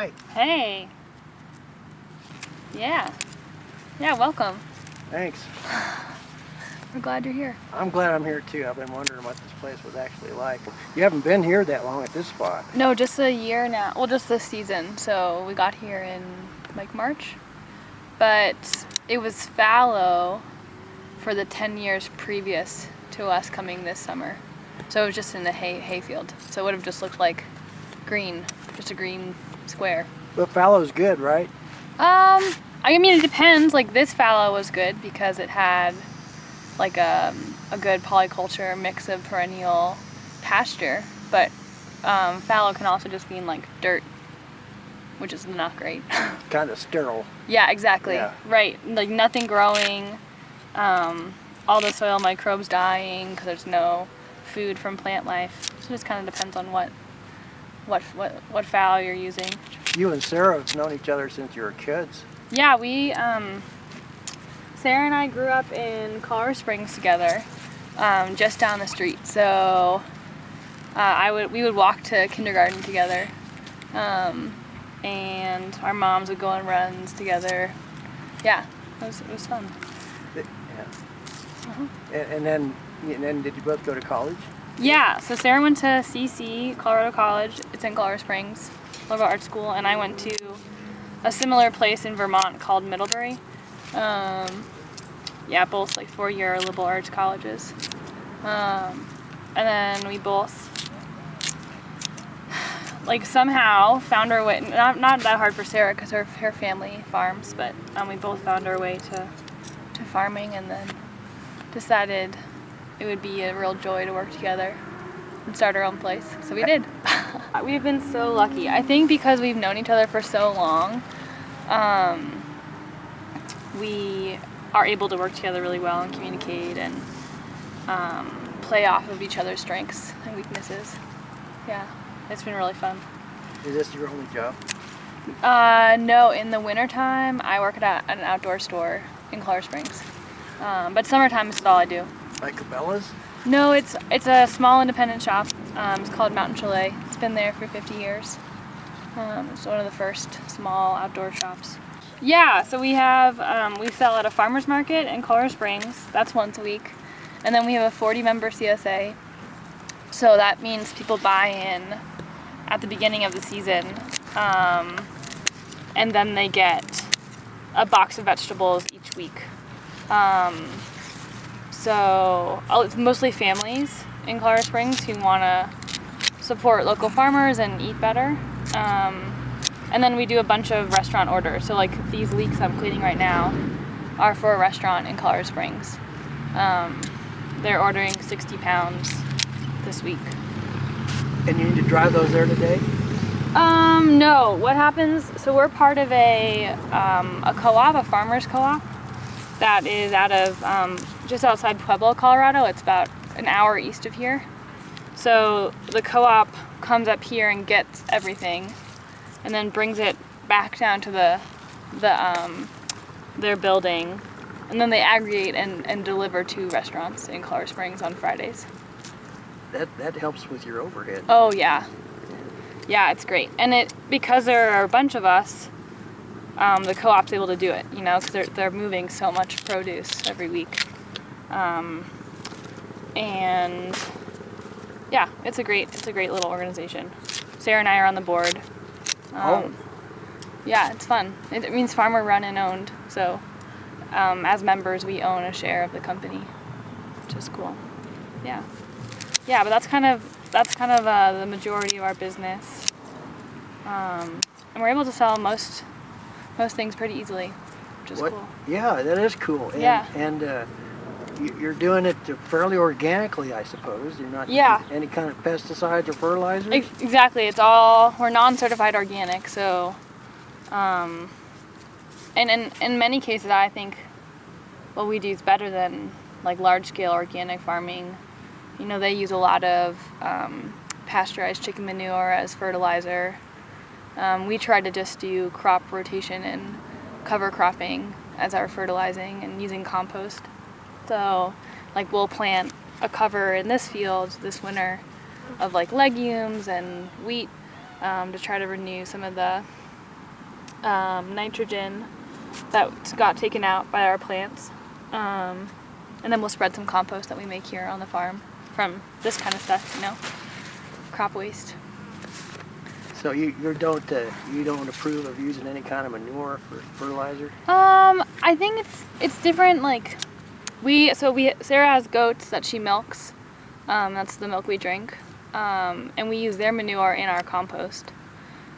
Hi. Hey. Yeah, welcome. Thanks. We're glad you're here. I'm glad I'm here too. I've been wondering what this place was actually like. You haven't been here that long at this spot. No, just a year now. Well, just this season. So we got here in like March. But it was fallow for the 10 years previous to us coming this summer. So it was just in the hayfield. So it would have just looked like green, just a green square. But fallow's good, right? I mean, it depends. Like this fallow was good because it had like a good polyculture mix of perennial pasture. But fallow can also just mean like dirt, which is not great. Kind of sterile. Yeah, exactly. Yeah. Right. Like nothing growing, all the soil microbes dying because there's no food from plant life. So it just kind of depends on what fallow you're using. You and Sarah have known each other since you were kids. Yeah, Sarah and I grew up in Colorado Springs together, just down the street. So we would walk to kindergarten together, and our moms would go on runs together. Yeah, it was fun. Yeah. Uh-huh. And then did you both go to college? Yeah, so Sarah went to CC, Colorado College. It's in Colorado Springs, Liberal Arts School, and I went to a similar place in Vermont called Middlebury. Yeah, both like 4-year liberal arts colleges. And then we both like somehow found our way, not that hard for Sarah because her family farms, but we both found our way to farming and then decided it would be a real joy to work together and start our own place. So we did. We've been so lucky. I think because we've known each other for so long, we are able to work together really well and communicate and play off of each other's strengths and weaknesses. Yeah, it's been really fun. Is this your only job? No, in the wintertime, I work at an outdoor store in Colorado Springs. But summertime is all I do. Like Cabela's? No, it's a small independent shop. It's called Mountain Chalet. It's been there for 50 years. It's one of the first small outdoor shops. Yeah, so we sell at a farmer's market in Colorado Springs. That's once a week. And then we have a 40-member CSA. So that means people buy in at the beginning of the season. And then they get a box of vegetables each week. So it's mostly families in Colorado Springs who want to support local farmers and eat better. And then we do a bunch of restaurant orders. So like these leeks I'm cleaning right now are for a restaurant in Colorado Springs. They're ordering 60 pounds this week. And you need to drive those there today? No. What happens, so we're part of a co-op, a farmer's co-op that is out of just outside Pueblo, Colorado. It's about an hour east of here. So the co-op comes up here and gets everything and then brings it back down to their building, and then they aggregate and deliver to restaurants in Colorado Springs on Fridays. That helps with your overhead. Oh yeah. Yeah, it's great. And because there are a bunch of us, the co-op's able to do it, because they're moving so much produce every week. And yeah, it's a great little organization. Sarah and I are on the board. Yeah, it's fun. It means farmer run and owned. So as members, we own a share of the company, which is cool. Yeah. Yeah, but that's kind of the majority of our business. And we're able to sell most things pretty easily, which is cool. Yeah, that is cool. And, yeah. And you're doing it fairly organically, I suppose. You're not using any kind of pesticides or fertilizers? Exactly. We're non-certified organic, so, and in many cases, I think what we do is better than like large-scale organic farming. They use a lot of pasteurized chicken manure as fertilizer. We try to just do crop rotation and cover cropping as our fertilizing and using compost. So, like, we'll plant a cover in this field this winter of like legumes and wheat to try to renew some of the nitrogen that got taken out by our plants. And then we'll spread some compost that we make here on the farm from this kind of stuff, crop waste. So you don't approve of using any kind of manure for fertilizer? I think it's different. Like Sarah has goats that she milks. That's the milk we drink, and we use their manure in our compost.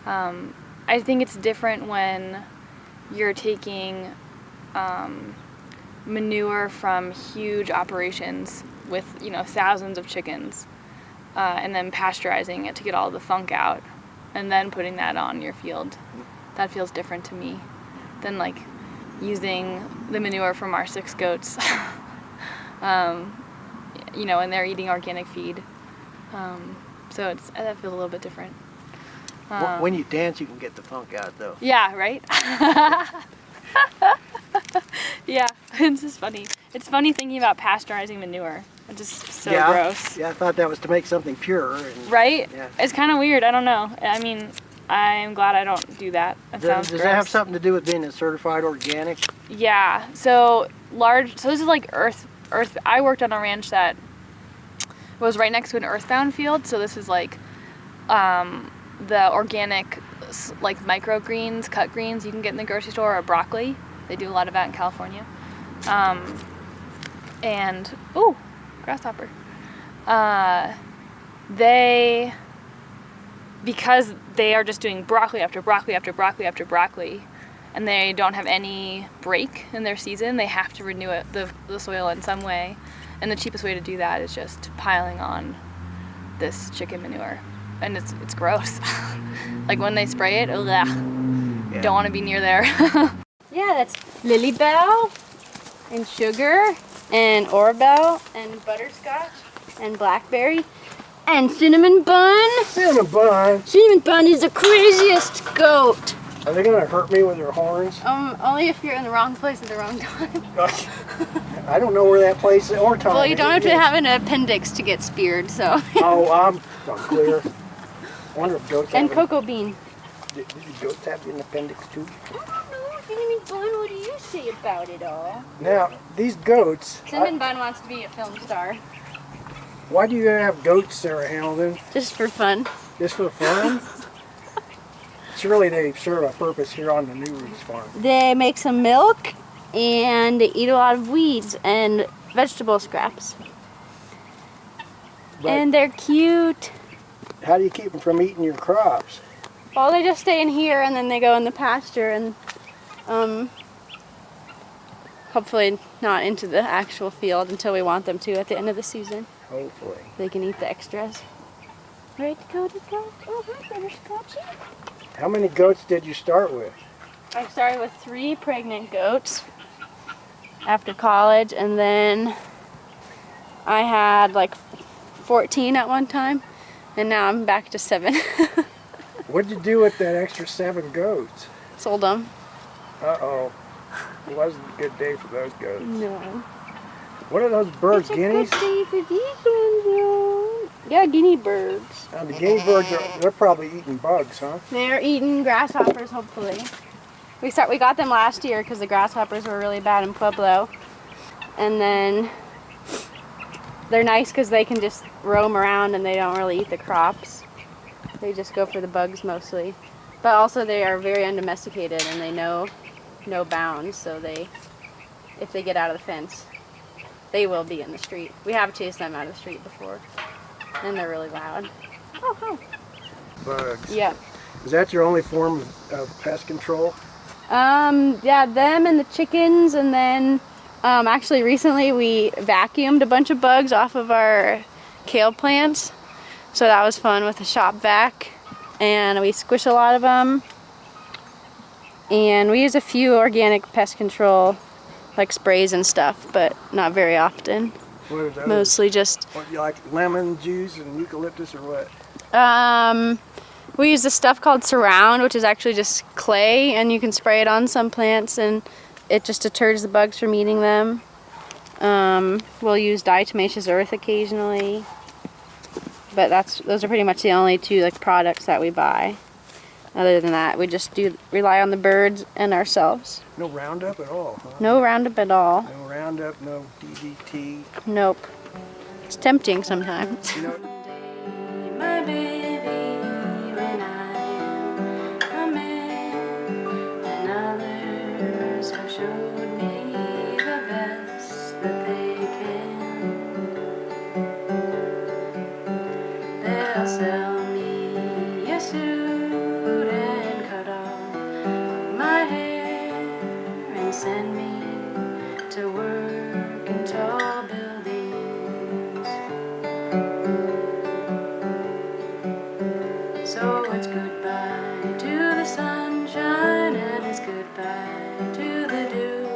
I think it's different when you're taking manure from huge operations with thousands of chickens, and then pasteurizing it to get all the funk out, and then putting that on your field. That feels different to me than like using the manure from our 6 goats. And they're eating organic feed. So that feels a little bit different. When you dance, you can get the funk out, though. Yeah, right? Yeah, it's just funny. It's funny thinking about pasteurizing manure. It's just so gross. Yeah, I thought that was to make something pure. Right? Yeah. It's kind of weird. I don't know. I mean, I'm glad I don't do that. Does that have something to do with being a certified organic? Yeah. So this is like earth. I worked on a ranch that was right next to an earthbound field. So this is like the organic like microgreens, cut greens you can get in the grocery store, or broccoli. They do a lot of that in California. And grasshopper. Because they are just doing broccoli after broccoli after broccoli after broccoli, and they don't have any break in their season, they have to renew the soil in some way. And the cheapest way to do that is just piling on this chicken manure. And it's gross. Like when they spray it, don't want to be near there. Yeah, that's Lily Bell and sugar and Orabelle and butterscotch and blackberry and cinnamon bun. Cinnamon bun? Cinnamon bun is the craziest goat. Are they going to hurt me with their horns? Only if you're in the wrong place at the wrong time. I don't know where that place is or time. Well, you don't have to have an appendix to get speared, so. Oh, I'm clear. I wonder if goats and have cocoa bean. Did goats have an appendix too? I don't know. Cinnamon bun, what do you say about it all? Now, these goats... Cinnamon bun wants to be a film star. Why do you have goats, Sarah Hamilton? Just for fun. Just for fun? Surely they serve a purpose here on the New Roots farm. They make some milk and they eat a lot of weeds and vegetable scraps. But and they're cute. How do you keep them from eating your crops? Well, they just stay in here and then they go in the pasture and hopefully not into the actual field until we want them to at the end of the season. Hopefully. They can eat the extras. Right, Dakota? Oh, hi, Butterscotchy. How many goats did you start with? I started with 3 pregnant goats after college, and then I had like 14 at one time, and now I'm back to 7. What'd you do with that extra 7 goats? Sold them. Uh-oh. It wasn't a good day for those goats. No. What are those birds, guineas? It's a good day for these ones, though. Yeah, guinea birds. Now, the guinea birds, they're probably eating bugs, huh? They're eating grasshoppers, hopefully. We got them last year because the grasshoppers were really bad in Pueblo. And then they're nice because they can just roam around and they don't really eat the crops. They just go for the bugs mostly. But also they are very undomesticated and they know no bounds, so if they get out of the fence, they will be in the street. We have chased them out of the street before. And they're really loud. Oh. Bugs. Yeah. Is that your only form of pest control? Yeah, them and the chickens, and then actually recently we vacuumed a bunch of bugs off of our kale plants. So that was fun with a shop vac. And we squish a lot of them. And we use a few organic pest control, like sprays and stuff, but not very often. What are those? Mostly just... What, you like lemon juice and eucalyptus or what? We use this stuff called Surround, which is actually just clay, and you can spray it on some plants, and it just deters the bugs from eating them. We'll use diatomaceous earth occasionally, but those are pretty much the only 2 products that we buy. Other than that, we just rely on the birds and ourselves. No Roundup at all, huh? No Roundup at all. No Roundup, no DDT. Nope. It's tempting sometimes. You know, My baby, when I am a man, and others have showed me the best that they can. They'll sell me a suit and cut off my hair and send me to work in tall buildings. So it's goodbye to the sunshine and it's goodbye to the dew.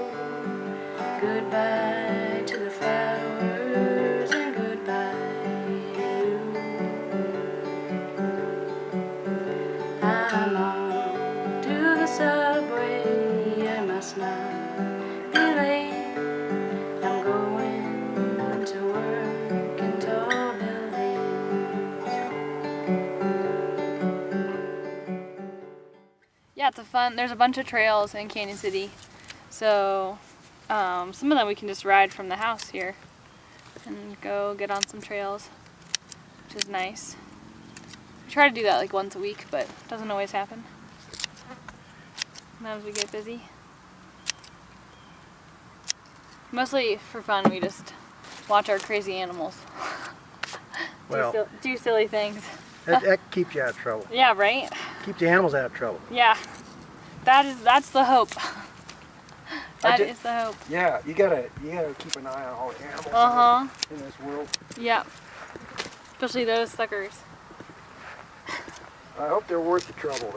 Goodbye to the flowers and goodbye to you. I'm on to the subway, I must not be late. I'm going to work in tall buildings. Yeah, it's there's a bunch of trails in Canon City. So some of them we can just ride from the house here and go get on some trails, which is nice. We try to do that like once a week, but it doesn't always happen. Sometimes we get busy. Mostly for fun, we just watch our crazy animals. well, do silly things. that keeps you out of trouble. Yeah, right? Keeps the animals out of trouble. Yeah. That's the hope. That is the hope. Yeah, you gotta keep an eye on all the animals in this world. Yeah. Especially those suckers. I hope they're worth the trouble.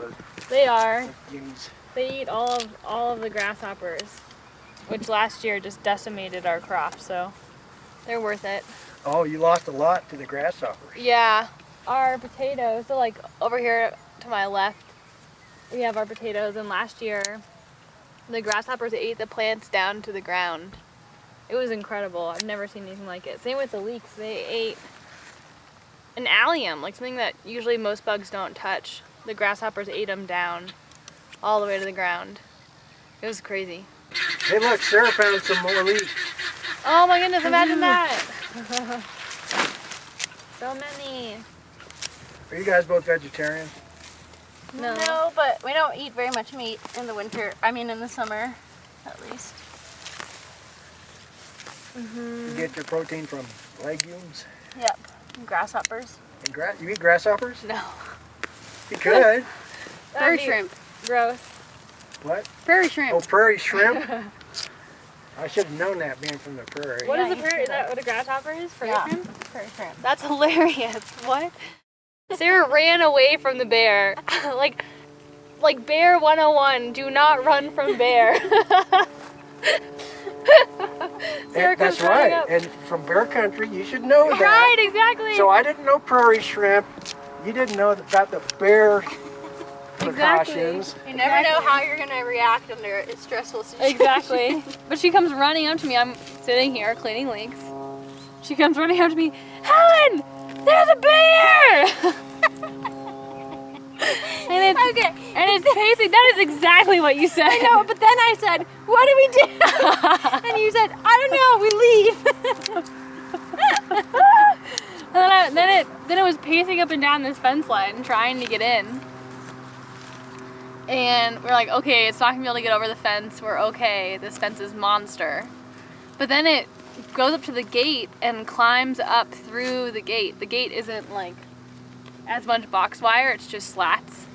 They are. Guineas. They eat all of the grasshoppers, which last year just decimated our crop, so they're worth it. Oh, you lost a lot to the grasshoppers. Yeah. Our potatoes, so like over here to my left, we have our potatoes, and last year the grasshoppers ate the plants down to the ground. It was incredible. I've never seen anything like it. Same with the leeks. They ate an allium, like something that usually most bugs don't touch. The grasshoppers ate them down all the way to the ground. It was crazy. Hey look, Sarah found some more leaves. Oh my goodness, imagine that. So many. Are you guys both vegetarians? No, but we don't eat very much meat in the winter. I mean, in the summer, at least. You get your protein from legumes? Yep. Grasshoppers. And you eat grasshoppers? No. You could. Prairie shrimp. Gross. What? Prairie shrimp. Oh, prairie shrimp? I should have known that being from the prairie. What Yeah, is a you prairie? Is should that what a grasshopper is? Prairie Yeah. shrimp? Prairie shrimp. That's hilarious. What? Sarah ran away from the bear. like bear 101, do not run from bear. Sarah That's comes running right. up. And from bear country, you should know that. Right, exactly. So I didn't know prairie shrimp. You didn't know about the bear precautions. You never know how you're going to react under a stressful situation. Exactly. But she comes running up to me. I'm sitting here cleaning leeks. She comes running up to me, Helen, there's a bear! and it's pacing. That is exactly what you said. I know, but then I said, what do we do? And you said, I don't know, we leave. And then it was pacing up and down this fence line trying to get in. And we're like, okay, it's not gonna be able to get over the fence. We're okay. This fence is monster. But then it goes up to the gate and climbs up through the gate. The gate isn't like as much box wire, it's just slats.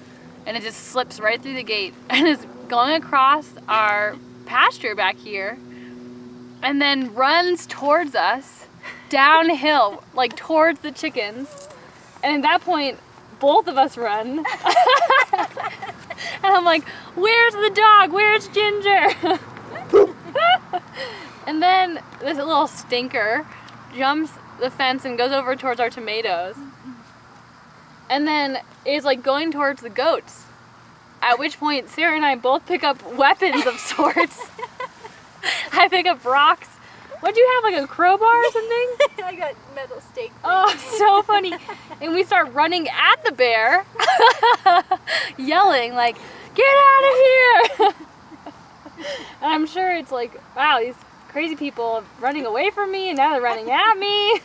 And it just slips right through the gate and is going across our pasture back here and then runs towards us downhill, like towards the chickens. And at that point, both of us run. And I'm like, where's the dog? Where's Ginger? And then this little stinker jumps the fence and goes over towards our tomatoes. And then is like going towards the goats. At which point, Sarah and I both pick up weapons of sorts. I pick up rocks What'd you have, like a crowbar or something? I got metal stake. Oh, so funny. And we start running at the bear, yelling like, get out of here! And I'm sure it's like, wow, these crazy people running away from me and now they're running at me.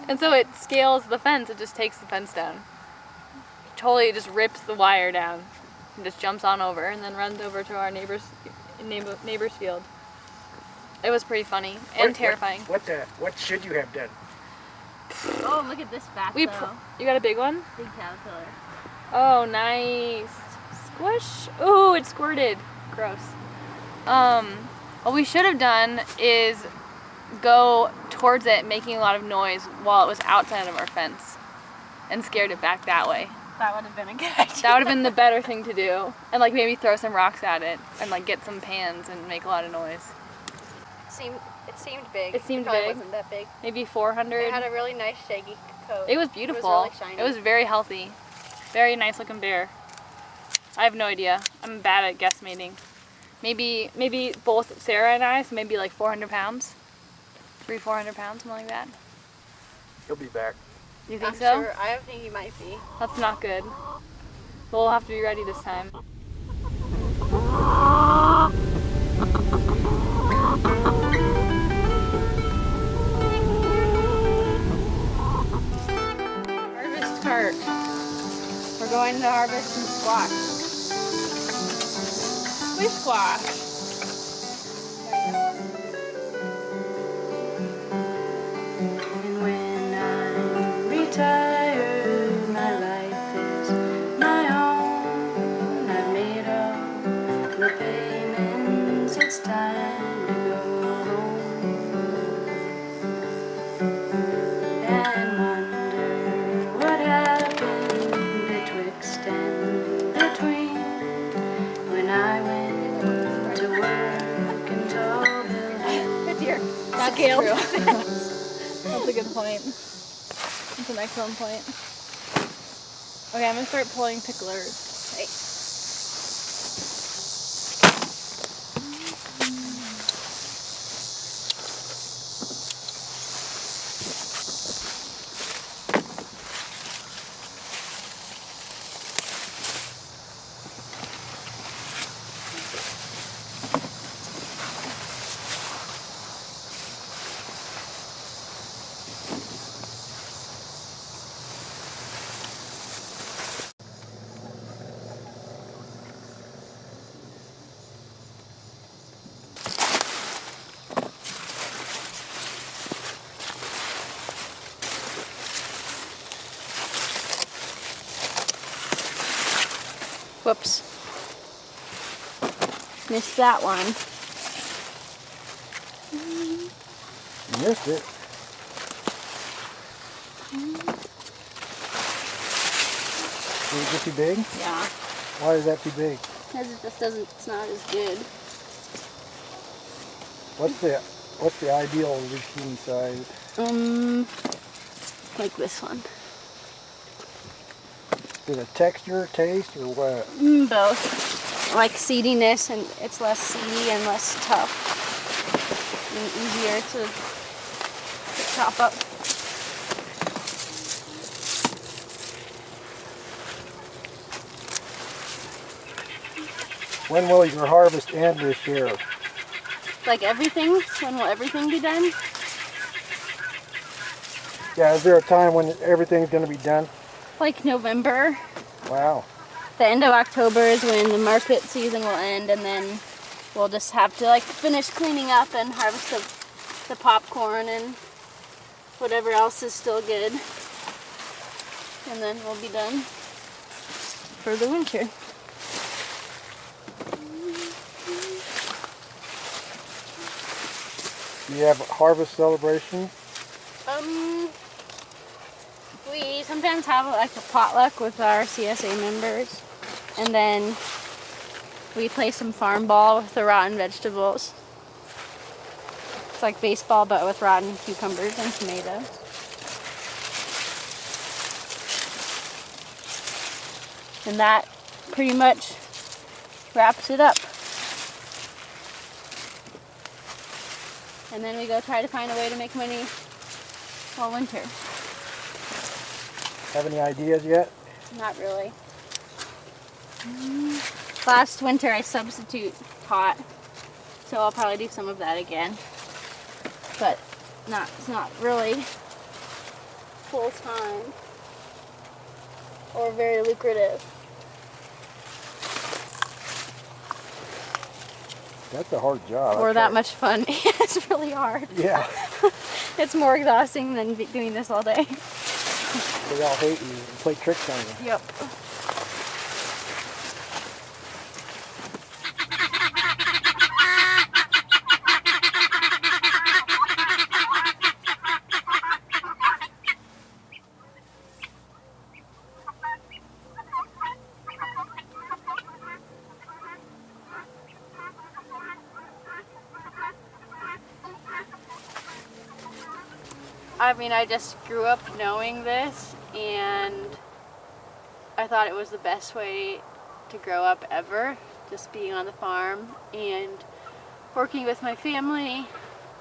And so it scales the fence, it just takes the fence down. Totally just rips the wire down and just jumps on over and then runs over to our neighbor's field. It was pretty funny and terrifying. What should you have done? Oh, look at this bat though. You got a big one? Big caterpillar. Oh, nice. Squish. Ooh, it squirted. Gross. What we should have done is go towards it making a lot of noise while it was outside of our fence and scared it back that way. That would have been a good idea. That would have been the better thing to do. And like maybe throw some rocks at it and like get some pans and make a lot of noise. It seemed big. It seemed probably big. wasn't that big. Maybe 400. It had a really nice shaggy coat. It was beautiful. It was really shiny. It was very healthy. Very nice looking bear. I have no idea. I'm bad at guesstimating. Maybe both Sarah and I, so maybe like 400 pounds. 400 pounds, something like that. He'll be back. You think I'm so? Sure. I think he might be. That's not good. We'll have to be ready this time. Harvest cart. We're going to harvest some squash. Squish squash. And when I'm retired, my life is my own. I've made all the payments, it's time to go home. And wonder what happened betwixt and between when I went to work in tall buildings. Good dear. That's true. That's a good point. That's an excellent point. Okay, I'm gonna start pulling picklers. Hey. Whoops. Missed that one. You missed it. Is it just too big? Yeah. Why is that too big? Because it just doesn't, it's not as good. What's the ideal zucchini size? Like this one. Is it texture, taste, or what? Both. Like seediness, and it's less seedy and less tough. And easier to chop up. When will your harvest end this year? Like everything? When will everything be done? Yeah, is there a time when everything's going to be done? Like November. Wow. The end of October is when the market season will end, and then we'll just have to like finish cleaning up and harvest the popcorn and whatever else is still good. And then we'll be done for the winter. Do you have a harvest celebration? We sometimes have like a potluck with our CSA members, and then we play some farm ball with the rotten vegetables. It's like baseball but with rotten cucumbers and tomatoes. And that pretty much wraps it up. And then we go try to find a way to make money all winter. Have any ideas yet? Not really. Last winter I substitute taught, so I'll probably do some of that again. But it's not really full time or very lucrative. That's a hard job. Or that much fun. It's really hard. Yeah. It's more exhausting than doing this all day. They all hate you and play tricks on you. Yep. I mean, I just grew up knowing this, and I thought it was the best way to grow up ever, just being on the farm and working with my family.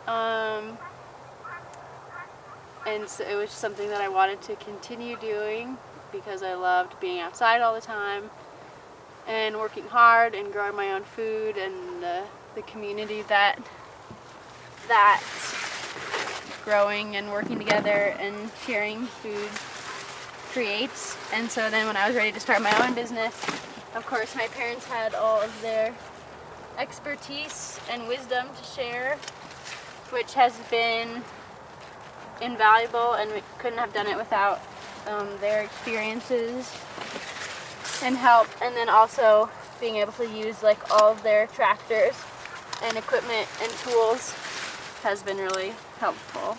And so it was something that I wanted to continue doing because I loved being outside all the time and working hard and growing my own food and the community that growing and working together and sharing food creates. And so then when I was ready to start my own business, of course my parents had all of their expertise and wisdom to share, which has been invaluable, and we couldn't have done it without their experiences and help. And then also being able to use like all of their tractors and equipment and tools has been really helpful.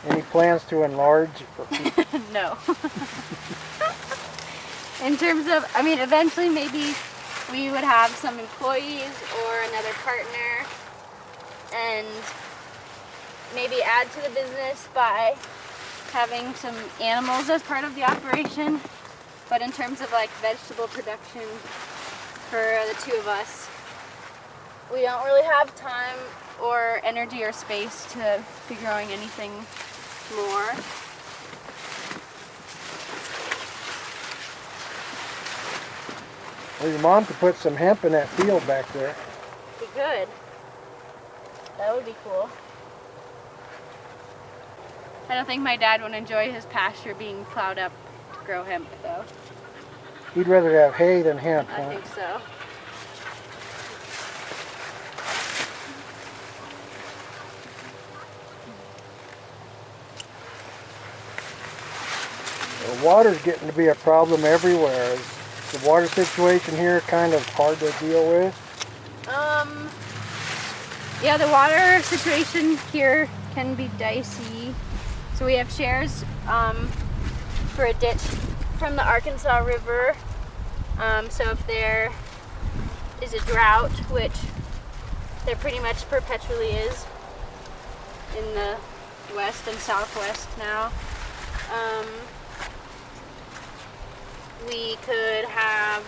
Any plans to enlarge? No. In terms of, I mean, eventually maybe we would have some employees or another partner and maybe add to the business by having some animals as part of the operation. But in terms of like vegetable production for the two of us, we don't really have time or energy or space to be growing anything more. Well, your mom could put some hemp in that field back there. Be good. That would be cool. I don't think my dad would enjoy his pasture being plowed up to grow hemp, though. He'd rather have hay than hemp, I huh? think so. The water's getting to be a problem everywhere. Is the water situation here kind of hard to deal with? Yeah, the water situation here can be dicey. So we have shares for a ditch from the Arkansas River. So if there is a drought, which there pretty much perpetually is in the west and southwest now, we could have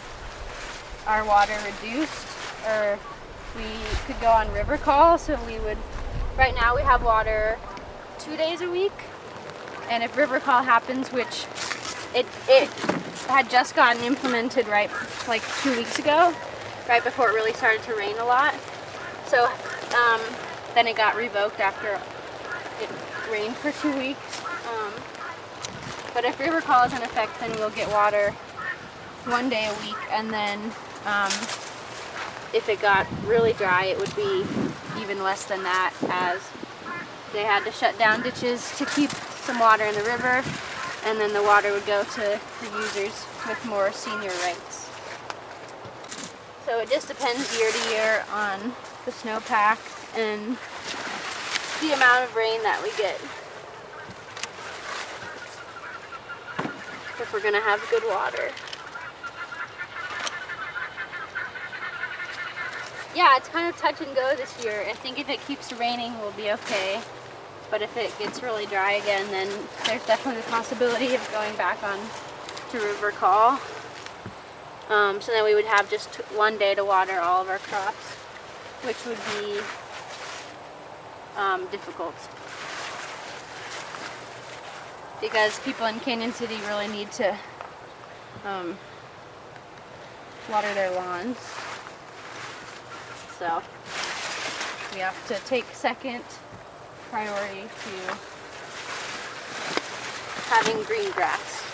our water reduced, or we could go on river call. So we would, right now we have water 2 days a week, and if river call happens, which it had just gotten implemented right like 2 weeks ago, right before it really started to rain a lot. So then it got revoked after it rained for 2 weeks. But if river call is in effect, then we'll get water 1 day a week, and then if it got really dry, it would be even less than that, as they had to shut down ditches to keep some water in the river, and then the water would go to the users with more senior rights. So it just depends year to year on the snowpack and the amount of rain that we get, if we're gonna have good water. Yeah, it's kind of touch and go this year. I think if it keeps raining, we'll be okay. But if it gets really dry again, then there's definitely the possibility of going back on to river call. So then we would have just 1 day to water all of our crops, which would be difficult. Because people in Canon City really need to water their lawns. So we have to take second priority to having green grass.